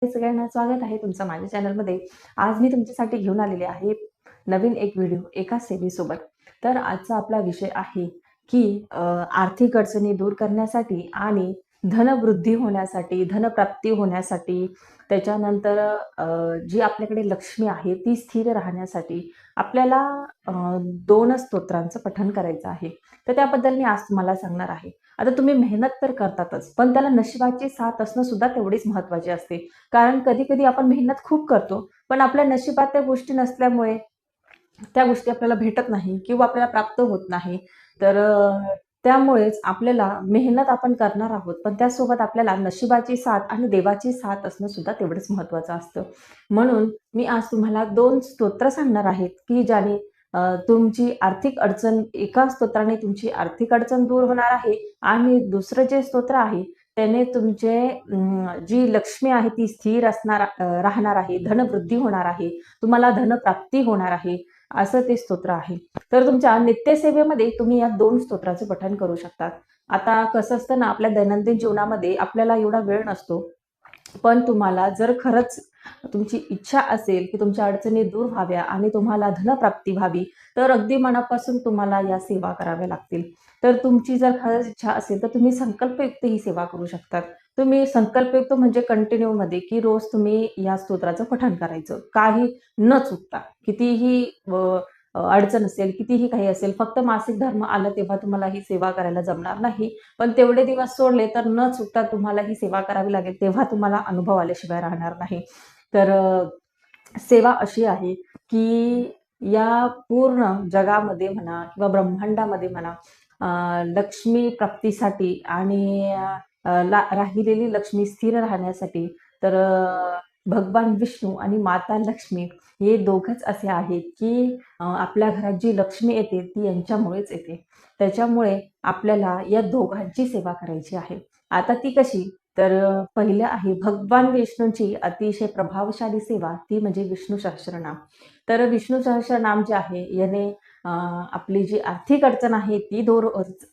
सगळ्यांना स्वागत आहे तुमचं माझ्या चॅनलमध्ये. आज मी तुमच्यासाठी घेऊन आलेले आहे नवीन एक व्हिडिओ एका सेवेसोबत. तर आजचा आपला विषय आहे की आर्थिक अडचणी दूर करण्यासाठी आणि धनवृद्धी होण्यासाठी, धनप्राप्ती होण्यासाठी, त्याच्यानंतर जी आपल्याकडे लक्ष्मी आहे ती स्थिर राहण्यासाठी आपल्याला 2 स्तोत्रांचं पठण करायचं आहे. तर त्याबद्दल मी आज तुम्हाला सांगणार आहे. आता तुम्ही मेहनत तर करतातच, पण त्याला नशिबाची साथ असणं सुद्धा तेवढीच महत्त्वाची असते. कारण कधी-कधी आपण मेहनत खूप करतो, पण आपल्या नशिबात त्या गोष्टी नसल्यामुळे त्या गोष्टी आपल्याला भेटत नाही किंवा आपल्याला प्राप्त होत नाही. तर त्यामुळेच आपल्याला मेहनत आपण करणार आहोत, पण त्यासोबत आपल्याला नशिबाची साथ आणि देवाची साथ असणं सुद्धा तेवढंच महत्त्वाचं असतं. म्हणून मी आज तुम्हाला 2 स्तोत्र सांगणार आहेत, की ज्याने तुमची आर्थिक अडचण एका स्तोत्राने तुमची आर्थिक अडचण दूर होणार आहे आणि दुसरं जे स्तोत्र आहे त्याने तुमचे जी लक्ष्मी आहे ती स्थिर असणार राहणार आहे, धनवृद्धी होणार आहे, तुम्हाला धनप्राप्ती होणार आहे, असं ते स्तोत्र आहे. तर तुमच्या नित्यसेवेमध्ये तुम्ही या 2 स्तोत्राचं पठण करू शकता. आता कसं असतं ना, आपल्या दैनंदिन जीवनामध्ये आपल्याला एवढा वेळ नसतो. पण तुम्हाला जर खरंच तुमची इच्छा असेल, की तुमच्या अडचणी दूर व्हाव्या आणि तुम्हाला धनप्राप्ती व्हावी, तर अगदी मनापासून तुम्हाला या सेवा कराव्या लागतील. तर तुमची जर खरंच इच्छा असेल, तर तुम्ही संकल्पयुक्त ही सेवा करू शकतात. तुम्ही संकल्पयुक्त म्हणजे कंटिन्यूमध्ये, की रोज तुम्ही या स्तोत्राचं पठण करायचं. काही न चुकता. कितीही अडचण असेल, कितीही काही असेल, फक्त मासिक धर्म आलं तेव्हा तुम्हाला ही सेवा करायला जमणार नाही. पण तेवढे दिवस सोडले तर न चुकता तुम्हाला ही सेवा करावी लागेल, तेव्हा तुम्हाला अनुभव आल्याशिवाय राहणार नाही. तर सेवा अशी आहे, की या पूर्ण जगामध्ये म्हणा किंवा ब्रह्मांडामध्ये म्हणा लक्ष्मी प्राप्तीसाठी आणि राहिलेली लक्ष्मी स्थिर राहण्यासाठी तर भगवान विष्णू आणि माता लक्ष्मी हे दोघंच असे आहेत, की आपल्या घरात जी लक्ष्मी येते ती यांच्यामुळेच येते. त्याच्यामुळे आपल्याला या दोघांची सेवा करायची आहे. आता ती कशी? तर पहिलं आहे भगवान विष्णूंची अतिशय प्रभावशाली सेवा ती म्हणजे विष्णू सहस्त्रनाम. तर विष्णू सहस्त्रनाम जे आहे याने आपली जी आर्थिक अडचण आहे ती दूर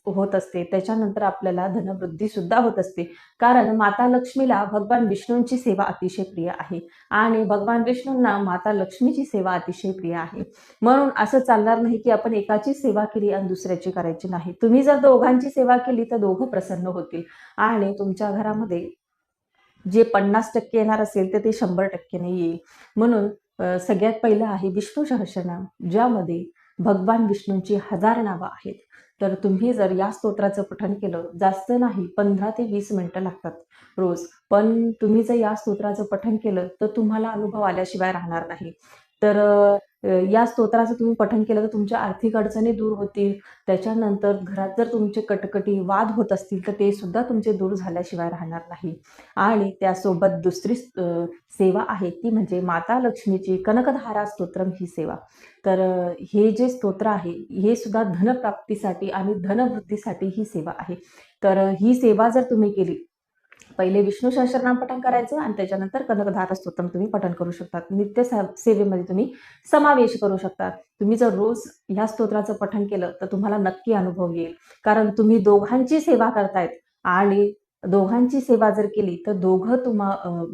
होत असते. त्याच्यानंतर आपल्याला धनवृद्धी सुद्धा होत असते. कारण माता लक्ष्मीला भगवान विष्णूंची सेवा अतिशय प्रिय आहे आणि भगवान विष्णूंना माता लक्ष्मीची सेवा अतिशय प्रिय आहे. म्हणून असं चालणार नाही, की आपण एकाची सेवा केली आणि दुसऱ्याची करायची नाही. तुम्ही जर दोघांची सेवा केली तर दोघं प्रसन्न होतील आणि तुमच्या घरामध्ये जे 50% येणार असेल, तर ते 100% ने येईल. म्हणून सगळ्यात पहिलं आहे विष्णू सहस्त्रनाम, ज्यामध्ये भगवान विष्णूंची 1000 नावं आहेत. तर तुम्ही जर या स्तोत्राचं पठण केलं, जास्त नाही 15 ते 20 मिनिटं लागतात रोज. पण तुम्ही जर या स्तोत्राचं पठण केलं, तर तुम्हाला अनुभव आल्याशिवाय राहणार नाही. तर या स्तोत्राचं तुम्ही पठण केलं, तर तुमच्या आर्थिक अडचणी दूर होतील. त्याच्यानंतर घरात जर तुमचे कटकटी, वाद होत असतील, तर ते सुद्धा तुमचे दूर झाल्याशिवाय राहणार नाही. आणि त्यासोबत दुसरी सेवा आहे ती म्हणजे माता लक्ष्मीची कनकधारा स्तोत्रम ही सेवा. तर हे जे स्तोत्र आहे, हे सुद्धा धनप्राप्तीसाठी आणि धनवृद्धीसाठी ही सेवा आहे. तर ही सेवा जर तुम्ही केली, पहिले विष्णू सहस्त्रनाम पठण करायचं आणि त्याच्यानंतर कनकधारा स्तोत्रम तुम्ही पठण करू शकतात. नित्य सेवेमध्ये तुम्ही समावेश करू शकता. तुम्ही जर रोज ह्या स्तोत्राचं पठण केलं, तर तुम्हाला नक्की अनुभव येईल. कारण तुम्ही दोघांची सेवा करतायत आणि दोघांची सेवा जर केली, तर दोघं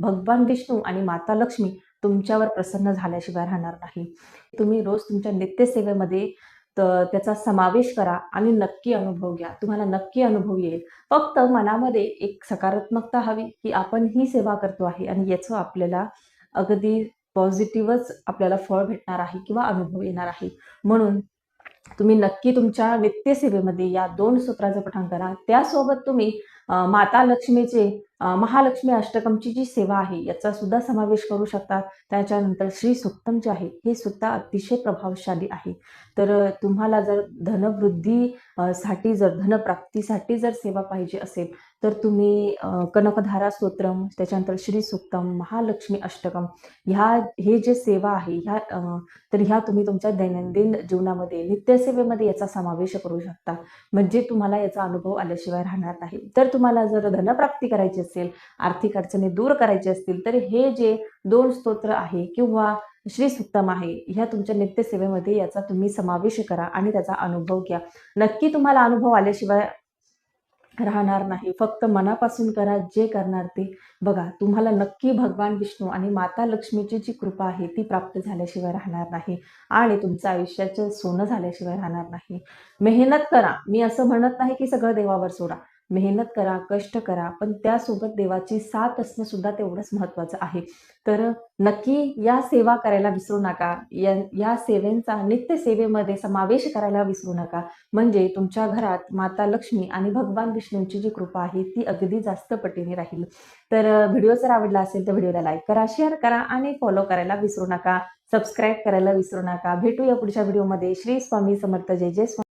भगवान विष्णू आणि माता लक्ष्मी तुमच्यावर प्रसन्न झाल्याशिवाय राहणार नाही. तुम्ही रोज तुमच्या नित्यसेवेमध्ये त्याचा समावेश करा आणि नक्की अनुभव घ्या. तुम्हाला नक्की अनुभव येईल. फक्त मनामध्ये एक सकारात्मकता हवी, की आपण ही सेवा करतो आहे आणि याचं आपल्याला अगदी पॉझिटिव्हच आपल्याला फळ भेटणार आहे किंवा अनुभव येणार आहे. म्हणून तुम्ही नक्की तुमच्या नित्यसेवेमध्ये या 2 स्तोत्राचं पठण करा. त्यासोबत तुम्ही माता लक्ष्मीचे महालक्ष्मी अष्टकमची जी सेवा आहे याचा सुद्धा समावेश करू शकता. त्याच्यानंतर श्री सूक्तम जे आहे हे सुद्धा अतिशय प्रभावशाली आहे. तर तुम्हाला जर धनवृद्धी साठी जर धनप्राप्तीसाठी जर सेवा पाहिजे असेल, तर तुम्ही कनकधारा स्तोत्रम, त्याच्यानंतर श्री सूक्तम, महालक्ष्मी अष्टकम हे जे सेवा आहे तर ह्या तुम्ही तुमच्या दैनंदिन जीवनामध्ये, नित्यसेवेमध्ये याचा समावेश करू शकता. म्हणजे तुम्हाला याचा अनुभव आल्याशिवाय राहणार नाही. तर तुम्हाला जर धनप्राप्ती करायची असेल, आर्थिक अडचणी दूर करायची असतील, तर हे जे 2 स्तोत्र आहे किंवा श्री सुक्तम आहे, ह्या तुमच्या नित्यसेवेमध्ये याचा तुम्ही समावेश करा आणि त्याचा अनुभव घ्या. नक्की तुम्हाला अनुभव आल्याशिवाय राहणार नाही. फक्त मनापासून करा जे करणार ते. बघा, तुम्हाला नक्की भगवान विष्णू आणि माता लक्ष्मीची जी कृपा आहे ती प्राप्त झाल्याशिवाय राहणार नाही आणि तुमचं आयुष्याचं सोनं झाल्याशिवाय राहणार नाही. मेहनत करा. मी असं म्हणत नाही की सगळं देवावर सोडा. मेहनत करा, कष्ट करा, पण त्यासोबत देवाची साथ असणं सुद्धा तेवढंच महत्त्वाचं आहे. तर नक्की या सेवा करायला विसरू नका. या सेवेचा नित्य सेवेमध्ये समावेश करायला विसरू नका. म्हणजे तुमच्या घरात माता लक्ष्मी आणि भगवान विष्णूंची जी कृपा आहे ती अगदी जास्त पटीने राहील. तर व्हिडिओ जर आवडला असेल तर व्हिडिओला लाईक करा, शेअर करा आणि फॉलो करायला विसरू नका. सबस्क्राईब करायला विसरू नका. भेटूया पुढच्या व्हिडिओमध्ये. श्री स्वामी समर्थ. जय जय स्वामी.